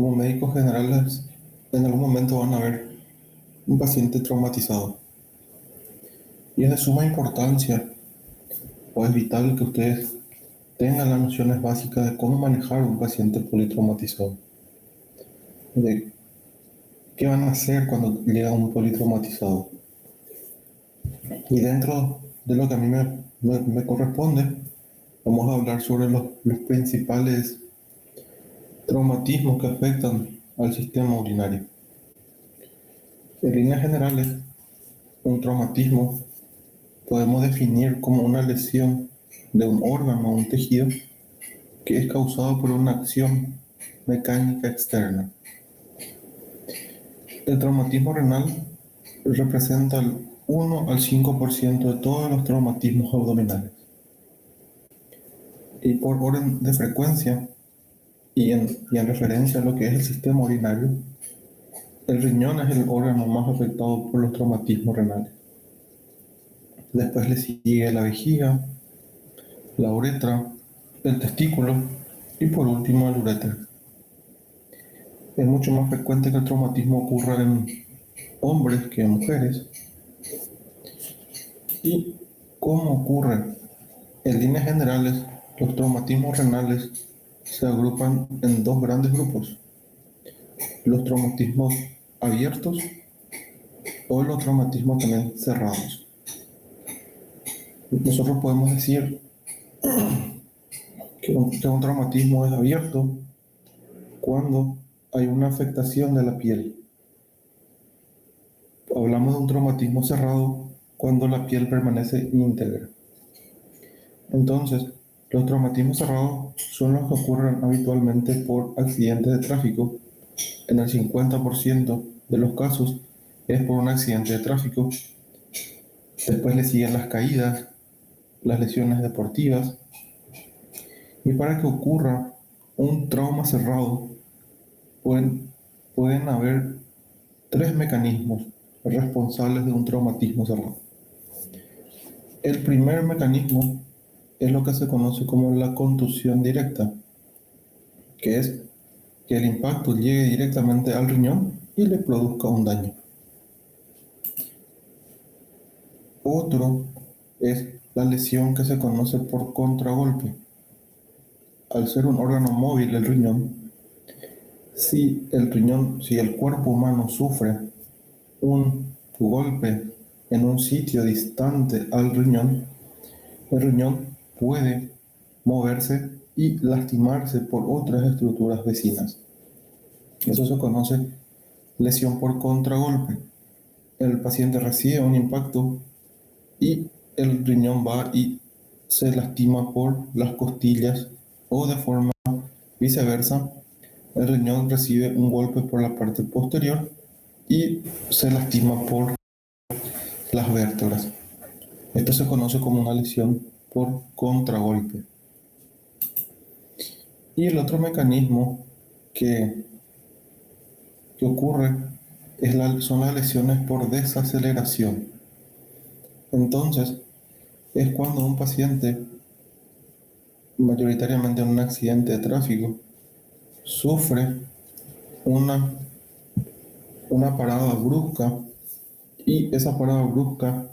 Como médicos generales, en algún momento van a ver un paciente traumatizado. Y es de suma importancia, o es vital que ustedes tengan las nociones básicas de cómo manejar un paciente politraumatizado. De qué van a hacer cuando llega un politraumatizado. Y dentro de lo que a mí me corresponde, vamos a hablar sobre los principales traumatismos que afectan al sistema urinario. En líneas generales, un traumatismo podemos definir como una lesión de un órgano o un tejido que es causado por una acción mecánica externa. El traumatismo renal representa el 1 al 5% de todos los traumatismos abdominales. Y por orden de frecuencia y en referencia a lo que es el sistema urinario, el riñón es el órgano más afectado por los traumatismos renales. Después le sigue la vejiga, la uretra, el testículo y por último el uréter. Es mucho más frecuente que el traumatismo ocurra en hombres que en mujeres. ¿Y cómo ocurre? En líneas generales, los traumatismos renales se agrupan en dos grandes grupos: los traumatismos abiertos o los traumatismos también cerrados. Nosotros podemos decir que un traumatismo es abierto cuando hay una afectación de la piel. Hablamos de un traumatismo cerrado cuando la piel permanece íntegra. Entonces, los traumatismos cerrados son los que ocurren habitualmente por accidentes de tráfico. En el 50% de los casos es por un accidente de tráfico. Después le siguen las caídas, las lesiones deportivas. Y para que ocurra un trauma cerrado, pueden haber tres mecanismos responsables de un traumatismo cerrado. El primer mecanismo es lo que se conoce como la contusión directa, que es que el impacto llegue directamente al riñón y le produzca un daño. Otro es la lesión que se conoce por contragolpe. Al ser un órgano móvil el riñón, si el cuerpo humano sufre un golpe en un sitio distante al riñón, el riñón puede moverse y lastimarse por otras estructuras vecinas. Eso se conoce lesión por contragolpe. El paciente recibe un impacto y el riñón va y se lastima por las costillas, o de forma viceversa, el riñón recibe un golpe por la parte posterior y se lastima por las vértebras. Esto se conoce como una lesión por contragolpe. Y el otro mecanismo que, que ocurre son las lesiones por desaceleración. Entonces, es cuando un paciente, mayoritariamente en un accidente de tráfico, sufre una, una parada brusca, y esa parada brusca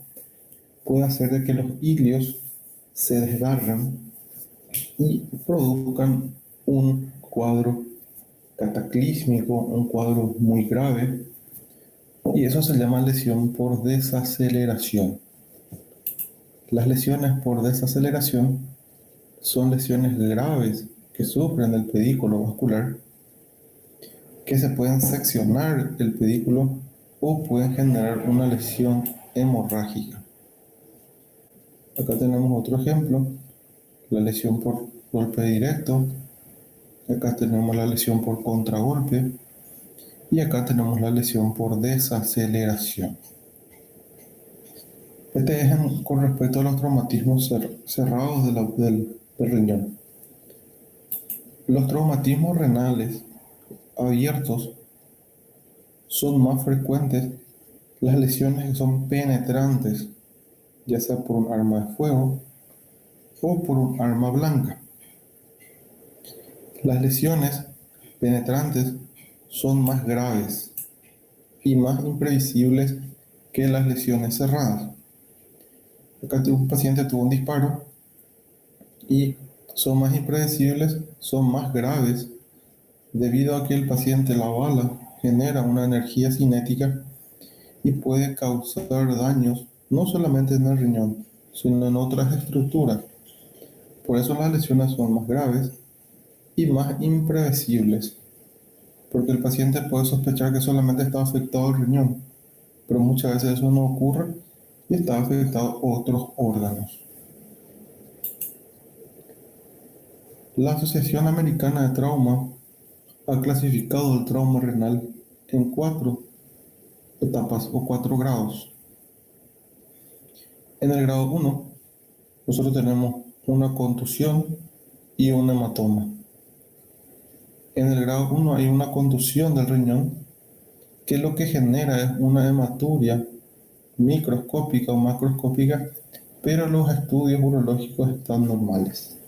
puede hacer de que los hilios se desgarren y produzcan un cuadro cataclísmico, un cuadro muy grave, y eso se llama lesión por desaceleración. Las lesiones por desaceleración son lesiones graves que sufren el pedículo vascular, que se pueden seccionar el pedículo o pueden generar una lesión hemorrágica. Acá tenemos otro ejemplo, la lesión por golpe directo. Acá tenemos la lesión por contragolpe y acá tenemos la lesión por desaceleración. Este es con respecto a los traumatismos cerrados del riñón. Los traumatismos renales abiertos son más frecuentes las lesiones que son penetrantes, ya sea por un arma de fuego o por un arma blanca. Las lesiones penetrantes son más graves y más imprevisibles que las lesiones cerradas. Acá un paciente tuvo un disparo y son más impredecibles, son más graves, debido a que el paciente, la bala, genera una energía cinética y puede causar daños no solamente en el riñón, sino en otras estructuras. Por eso las lesiones son más graves y más impredecibles, porque el paciente puede sospechar que solamente está afectado el riñón, pero muchas veces eso no ocurre y está afectado otros órganos. La Asociación Americana de Trauma ha clasificado el trauma renal en 4 etapas o 4 grados. En el grado 1, nosotros tenemos una contusión y un hematoma. En el grado 1 hay una contusión del riñón que lo que genera es una hematuria microscópica o macroscópica, pero los estudios urológicos están normales.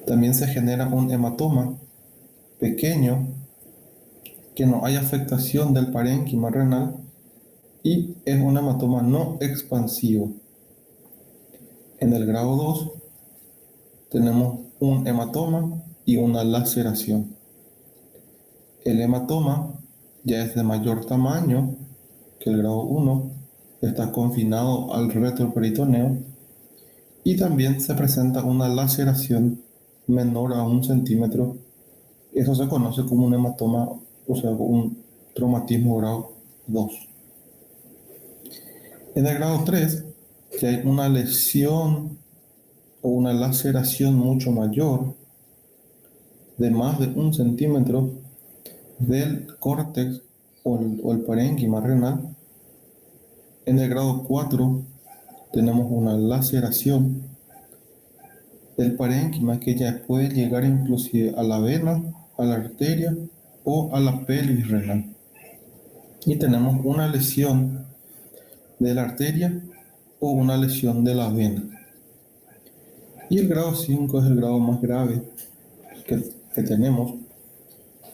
También se genera un hematoma pequeño que no hay afectación del parénquima renal y es un hematoma no expansivo. En el grado 2 tenemos un hematoma y una laceración. El hematoma ya es de mayor tamaño que el grado 1, está confinado al retroperitoneo y también se presenta una laceración menor a 1 centímetro. Eso se conoce como un hematoma, o sea, un traumatismo grado 2. En el grado 3, que hay una lesión o una laceración mucho mayor, de más de 1 centímetro, del córtex o el parénquima renal. En el grado 4 tenemos una laceración del parénquima que ya puede llegar inclusive a la vena, a la arteria o a la pelvis renal. Y tenemos una lesión de la arteria o una lesión de la vena. Y el grado 5 es el grado más grave que tenemos,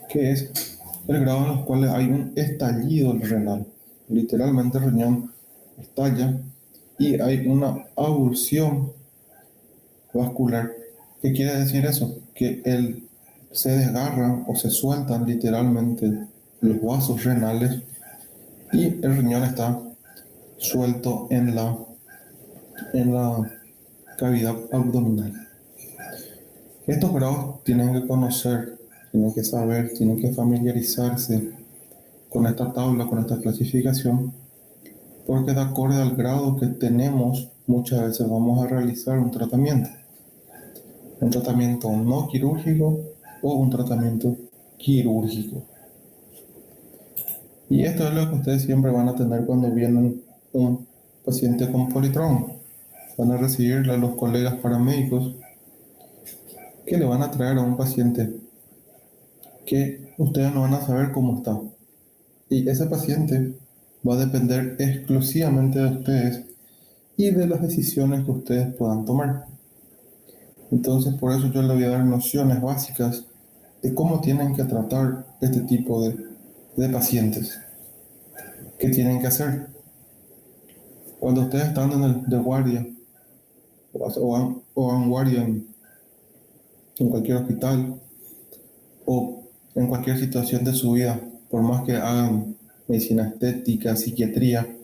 que es el grado en el cual hay un estallido renal. Literalmente el riñón estalla y hay una avulsión vascular. ¿Qué quiere decir eso? Que se desgarran o se sueltan literalmente los vasos renales y el riñón está suelto en la cavidad abdominal. Estos grados tienen que conocer, tienen que saber, tienen que familiarizarse con esta tabla, con esta clasificación, porque de acuerdo al grado que tenemos, muchas veces vamos a realizar un tratamiento no quirúrgico o un tratamiento quirúrgico. Y esto es lo que ustedes siempre van a tener cuando vienen un paciente con politrauma. Van a recibirle a los colegas paramédicos que le van a traer a un paciente que ustedes no van a saber cómo está. Y ese paciente va a depender exclusivamente de ustedes y de las decisiones que ustedes puedan tomar. Entonces, por eso yo les voy a dar nociones básicas de cómo tienen que tratar este tipo de pacientes. ¿Qué tienen que hacer? Cuando ustedes están en el de guardia o en guardia en cualquier hospital o en cualquier situación de su vida, por más que hagan medicina estética, psiquiatría,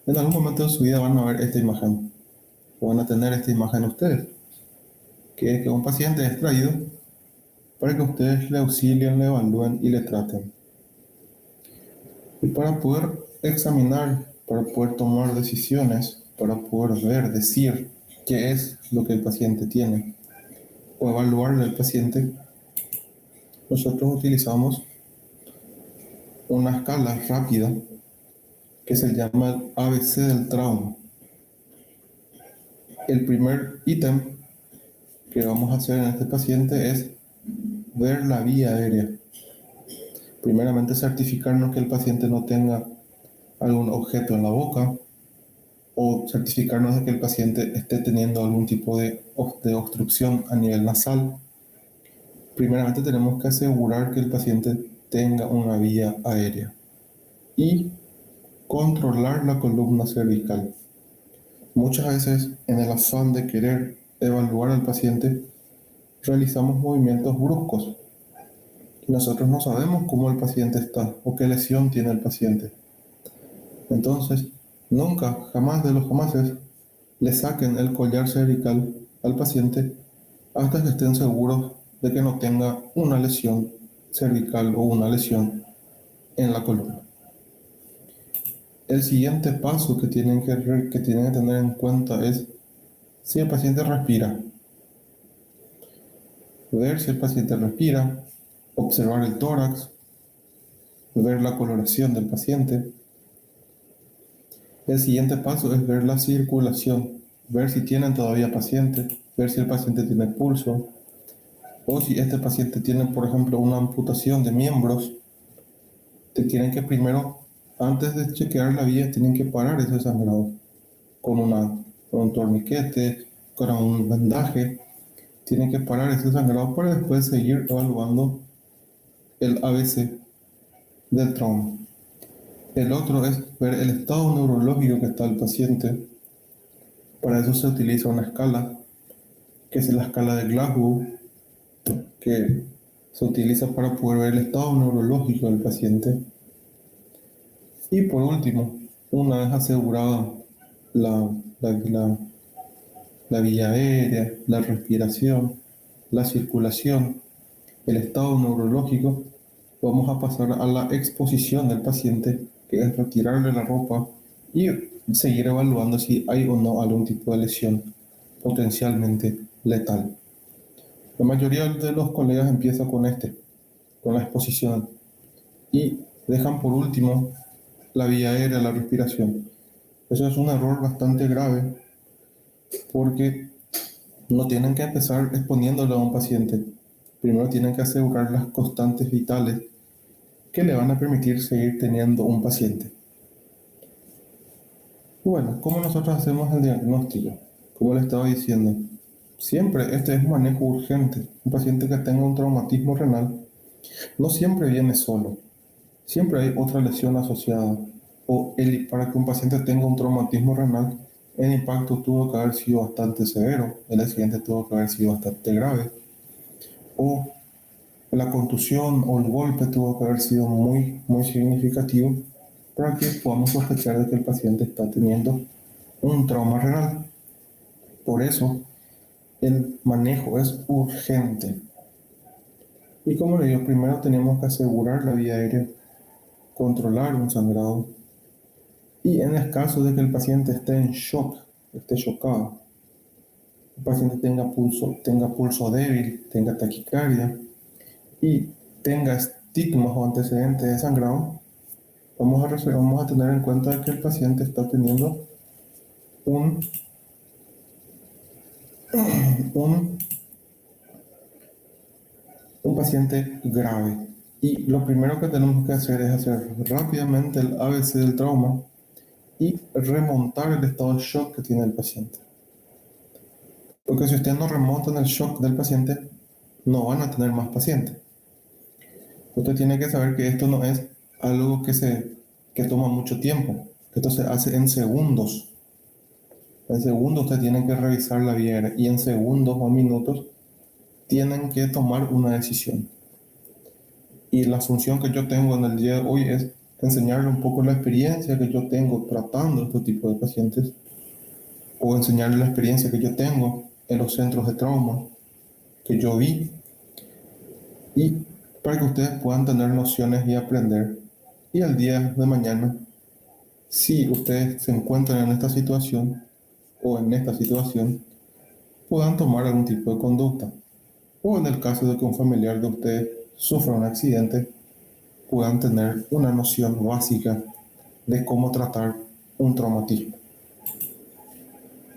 en algún momento de su vida van a ver esta imagen, o van a tener esta imagen ustedes, que es que un paciente es traído para que ustedes le auxilien, le evalúen y le traten. Y para poder examinar, para poder tomar decisiones, para poder ver, decir qué es lo que el paciente tiene, o evaluarle al paciente, nosotros utilizamos una escala rápida que se llama el ABC del trauma. El primer ítem que vamos a hacer en este paciente es ver la vía aérea. Primeramente, certificarnos que el paciente no tenga algún objeto en la boca o certificarnos de que el paciente esté teniendo algún tipo de obstrucción a nivel nasal. Primeramente tenemos que asegurar que el paciente tenga una vía aérea y controlar la columna cervical. Muchas veces, en el afán de querer evaluar al paciente, realizamos movimientos bruscos. Nosotros no sabemos cómo el paciente está o qué lesión tiene el paciente. Entonces, nunca, jamás de los jamases, le saquen el collar cervical al paciente hasta que estén seguros de que no tenga una lesión cervical o una lesión en la columna. El siguiente paso que tienen que tener en cuenta es si el paciente respira. Ver si el paciente respira, observar el tórax, ver la coloración del paciente. El siguiente paso es ver la circulación, ver si tienen todavía paciente, ver si el paciente tiene pulso, o si este paciente tiene, por ejemplo, una amputación de miembros, te tienen que primero, antes de chequear la vía, tienen que parar ese sangrado con, con un torniquete, con un vendaje, tienen que parar ese sangrado para después seguir evaluando el ABC del trauma. El otro es ver el estado neurológico que está el paciente. Para eso se utiliza una escala, que es la escala de Glasgow, que se utiliza para poder ver el estado neurológico del paciente. Y por último, una vez asegurada la, la, la, la vía aérea, la respiración, la circulación, el estado neurológico, vamos a pasar a la exposición del paciente, que es retirarle la ropa y seguir evaluando si hay o no algún tipo de lesión potencialmente letal. La mayoría de los colegas empieza con la exposición y dejan por último la vía aérea, la respiración. Eso es un error bastante grave porque no tienen que empezar exponiéndolo a un paciente. Primero tienen que asegurar las constantes vitales que le van a permitir seguir teniendo un paciente. Bueno, ¿cómo nosotros hacemos el diagnóstico? Como le estaba diciendo, siempre este es un manejo urgente. Un paciente que tenga un traumatismo renal no siempre viene solo. Siempre hay otra lesión asociada. Para que un paciente tenga un traumatismo renal, el impacto tuvo que haber sido bastante severo, el accidente tuvo que haber sido bastante grave, o la contusión o el golpe tuvo que haber sido muy significativo para que podamos sospechar de que el paciente está teniendo un trauma renal. Por eso, el manejo es urgente. Y como le digo, primero tenemos que asegurar la vía aérea, controlar un sangrado. Y en el caso de que el paciente esté en shock, esté chocado, el paciente tenga pulso débil, tenga taquicardia y tenga estigmas o antecedentes de sangrado, vamos a tener en cuenta que el paciente está teniendo un, un, un paciente grave. Y lo primero que tenemos que hacer es hacer rápidamente el ABC del trauma y remontar el estado de shock que tiene el paciente. Porque si usted no remonta en el shock del paciente, no van a tener más pacientes. Usted tiene que saber que esto no es algo que toma mucho tiempo. Esto se hace en segundos. En segundos usted tiene que revisar la vía y en segundos o minutos tienen que tomar una decisión. Y la función que yo tengo en el día de hoy es enseñarle un poco la experiencia que yo tengo tratando este tipo de pacientes o enseñarle la experiencia que yo tengo en los centros de trauma que yo vi y para que ustedes puedan tener nociones y aprender. Y al día de mañana, si ustedes se encuentran en esta situación o en esta situación, puedan tomar algún tipo de conducta. O en el caso de que un familiar de ustedes sufra un accidente, puedan tener una noción básica de cómo tratar un traumatismo.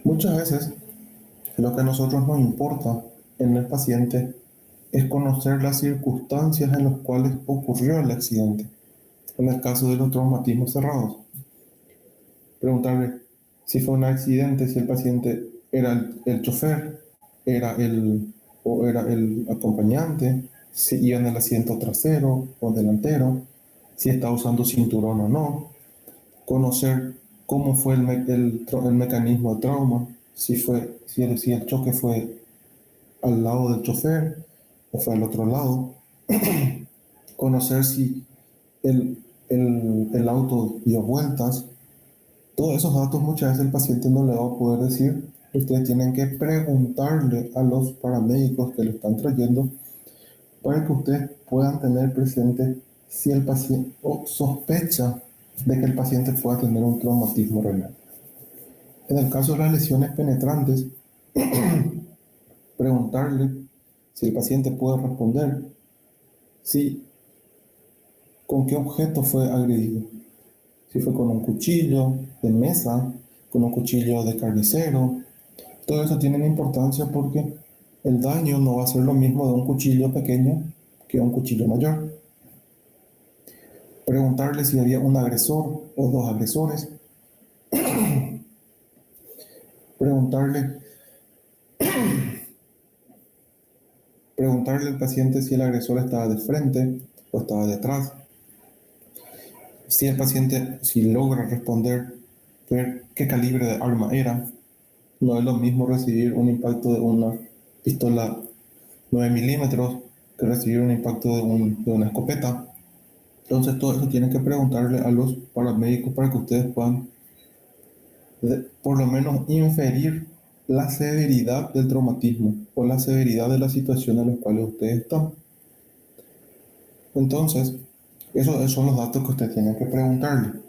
Muchas veces lo que a nosotros nos importa en el paciente es conocer las circunstancias en las cuales ocurrió el accidente. En el caso de los traumatismos cerrados, preguntarle si fue un accidente, si el paciente era el chofer, era o era el acompañante, si iba en el asiento trasero o delantero, si está usando cinturón o no, conocer cómo fue el mecanismo de trauma, si el choque fue al lado del chofer o fue al otro lado, conocer si el auto dio vueltas. Todos esos datos muchas veces el paciente no le va a poder decir. Ustedes tienen que preguntarle a los paramédicos que lo están trayendo para que ustedes puedan tener presente si el paciente o sospecha de que el paciente pueda tener un traumatismo renal. En el caso de las lesiones penetrantes, preguntarle si el paciente puede responder si con qué objeto fue agredido. Si fue con un cuchillo de mesa, con un cuchillo de carnicero. Todo eso tiene importancia porque el daño no va a ser lo mismo de un cuchillo pequeño que un cuchillo mayor. Preguntarle si había un agresor o dos agresores. Preguntarle, preguntarle al paciente si el agresor estaba de frente o estaba detrás. Si el paciente, si logra responder, ver qué calibre de arma era. No es lo mismo recibir un impacto de una pistola 9 milímetros que recibir un impacto de una escopeta. Entonces todo eso tienen que preguntarle a los paramédicos para que ustedes puedan por lo menos inferir la severidad del traumatismo o la severidad de la situación en la cual ustedes están. Entonces, esos son los datos que ustedes tienen que preguntarle.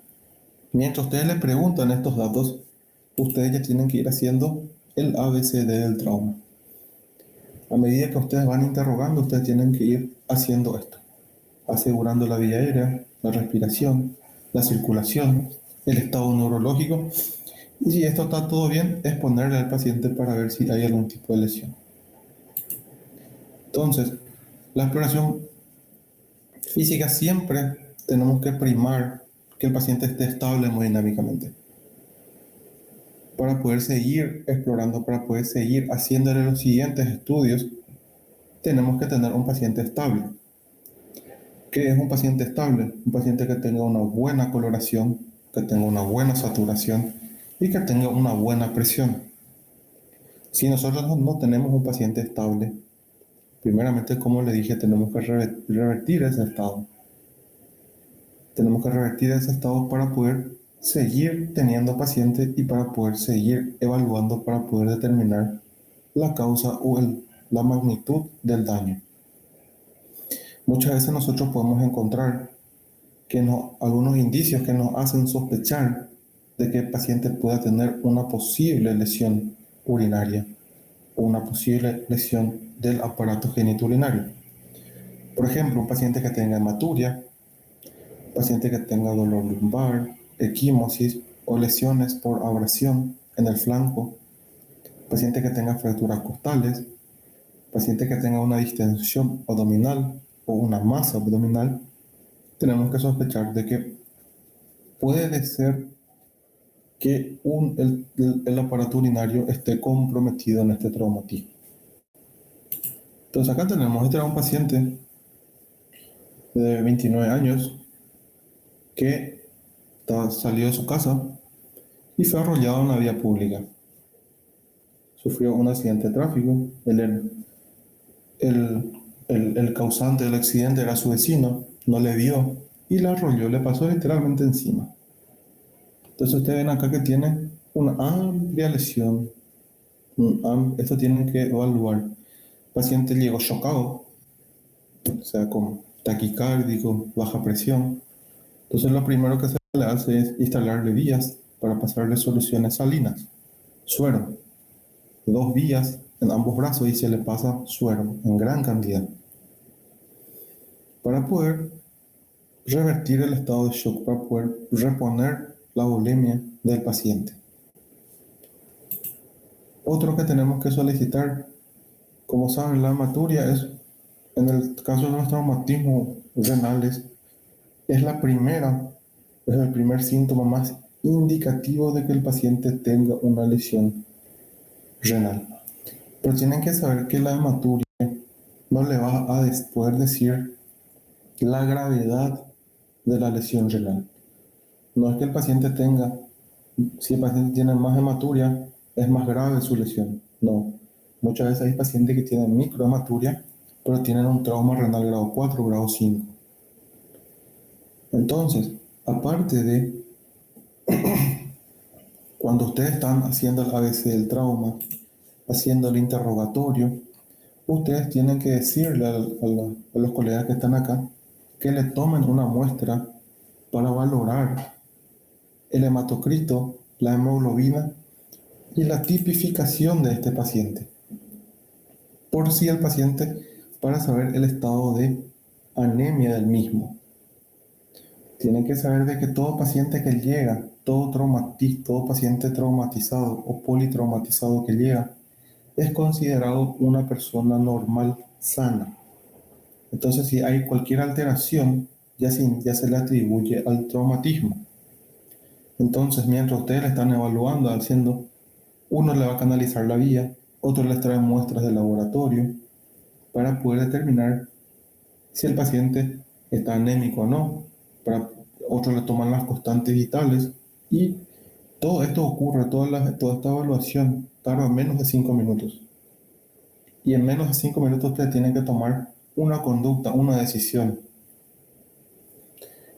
Mientras ustedes le preguntan estos datos, ustedes ya tienen que ir haciendo el ABCD del trauma. A medida que ustedes van interrogando, ustedes tienen que ir haciendo esto, asegurando la vía aérea, la respiración, la circulación, el estado neurológico. Y si esto está todo bien, exponerle al paciente para ver si hay algún tipo de lesión. Entonces, la exploración física siempre tenemos que primar que el paciente esté estable hemodinámicamente. Para poder seguir explorando, para poder seguir haciéndole los siguientes estudios, tenemos que tener un paciente estable. ¿Qué es un paciente estable? Un paciente que tenga una buena coloración, que tenga una buena saturación y que tenga una buena presión. Si nosotros no tenemos un paciente estable, primeramente, como le dije, tenemos que revertir ese estado. Tenemos que revertir ese estado para poder seguir teniendo pacientes y para poder seguir evaluando para poder determinar la causa o la magnitud del daño. Muchas veces nosotros podemos encontrar algunos indicios que nos hacen sospechar de que el paciente pueda tener una posible lesión urinaria o una posible lesión del aparato genitourinario. Por ejemplo, un paciente que tenga hematuria, un paciente que tenga dolor lumbar, equimosis o lesiones por abrasión en el flanco, paciente que tenga fracturas costales, paciente que tenga una distensión abdominal o una masa abdominal, tenemos que sospechar de que puede ser que el aparato urinario esté comprometido en este traumatismo. Entonces acá tenemos, este era un paciente de 29 años que salió de su casa y fue arrollado en la vía pública. Sufrió un accidente de tráfico. El causante del accidente era su vecino, no le vio y la arrolló, le pasó literalmente encima. Entonces ustedes ven acá que tiene una amplia lesión. Esto tienen que evaluar. El paciente llegó chocado, o sea, con taquicárdico, baja presión. Entonces lo primero que se le hace es instalarle vías para pasarle soluciones salinas, suero, 2 vías en ambos brazos y se le pasa suero en gran cantidad para poder revertir el estado de shock, para poder reponer la volemia del paciente. Otro que tenemos que solicitar, como saben, la hematuria es, en el caso de los traumatismos renales, es el primer síntoma más indicativo de que el paciente tenga una lesión renal. Pero tienen que saber que la hematuria no le va a poder decir la gravedad de la lesión renal. No es que el paciente tenga, si el paciente tiene más hematuria, es más grave su lesión. No. Muchas veces hay pacientes que tienen microhematuria, pero tienen un trauma renal grado 4 o grado 5. Entonces, aparte de cuando ustedes están haciendo el ABC del trauma, haciendo el interrogatorio, ustedes tienen que decirle a los colegas que están acá que le tomen una muestra para valorar el hematocrito, la hemoglobina y la tipificación de este paciente. Por si el paciente, para saber el estado de anemia del mismo. Tienen que saber de que todo paciente que llega, todo paciente traumatizado o politraumatizado que llega, es considerado una persona normal, sana. Entonces, si hay cualquier alteración, ya se le atribuye al traumatismo. Entonces, mientras ustedes le están evaluando, haciendo, uno le va a canalizar la vía, otro les trae muestras de laboratorio para poder determinar si el paciente está anémico o no. Otros le toman las constantes vitales y todo esto ocurre, toda esta evaluación tarda menos de 5 minutos. Y en menos de 5 minutos ustedes tienen que tomar una conducta, una decisión.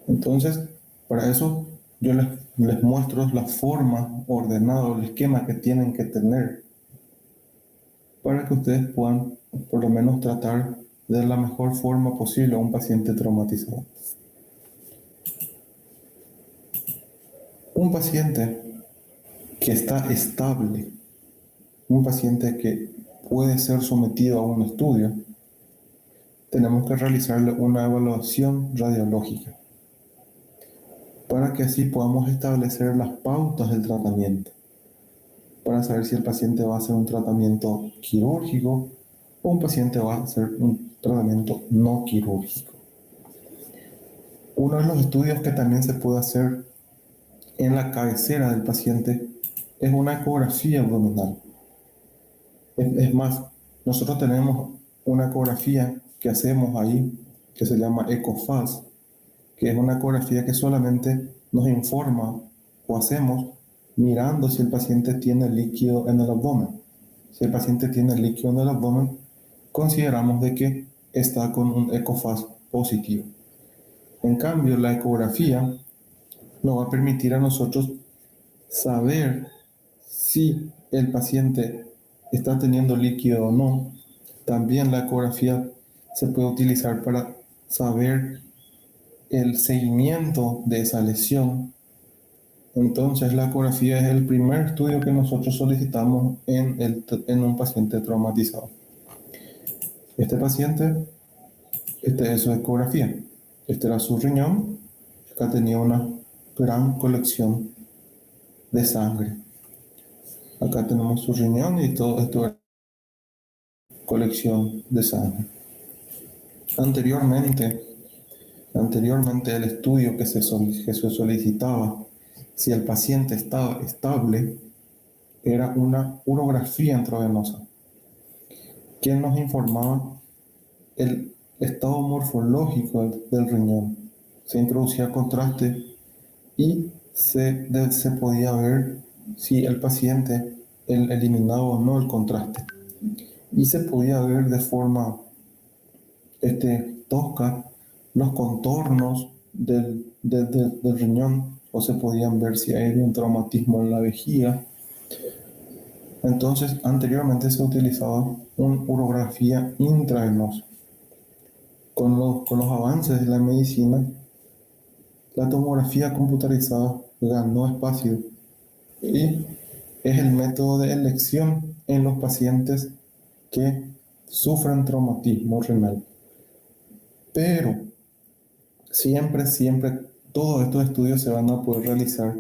Entonces, para eso yo les muestro la forma ordenada, el esquema que tienen que tener para que ustedes puedan por lo menos tratar de la mejor forma posible a un paciente traumatizado. Un paciente que está estable, un paciente que puede ser sometido a un estudio, tenemos que realizarle una evaluación radiológica para que así podamos establecer las pautas del tratamiento, para saber si el paciente va a hacer un tratamiento quirúrgico o un paciente va a hacer un tratamiento no quirúrgico. Uno de los estudios que también se puede hacer en la cabecera del paciente es una ecografía abdominal. Es más, nosotros tenemos una ecografía que hacemos ahí que se llama EcoFAS, que es una ecografía que solamente nos informa o hacemos mirando si el paciente tiene líquido en el abdomen. Si el paciente tiene líquido en el abdomen, consideramos de que está con un EcoFAS positivo. En cambio, la ecografía nos va a permitir a nosotros saber si el paciente está teniendo líquido o no. También la ecografía se puede utilizar para saber el seguimiento de esa lesión. Entonces, la ecografía es el primer estudio que nosotros solicitamos en un paciente traumatizado. Este paciente, esta es su ecografía. Este era su riñón. Acá tenía una gran colección de sangre. Acá tenemos su riñón y todo esto es colección de sangre. Anteriormente el estudio que se solicitaba, si el paciente estaba estable, era una urografía intravenosa, que nos informaba el estado morfológico del riñón. Se introducía contraste y se podía ver si el paciente eliminaba o no el contraste. Y se podía ver de forma tosca los contornos del riñón, o se podían ver si hay un traumatismo en la vejiga. Entonces, anteriormente se utilizaba una urografía intravenosa. Con los avances de la medicina, la tomografía computarizada ganó espacio y es el método de elección en los pacientes que sufren traumatismo renal. Pero siempre, todos estos estudios se van a poder realizar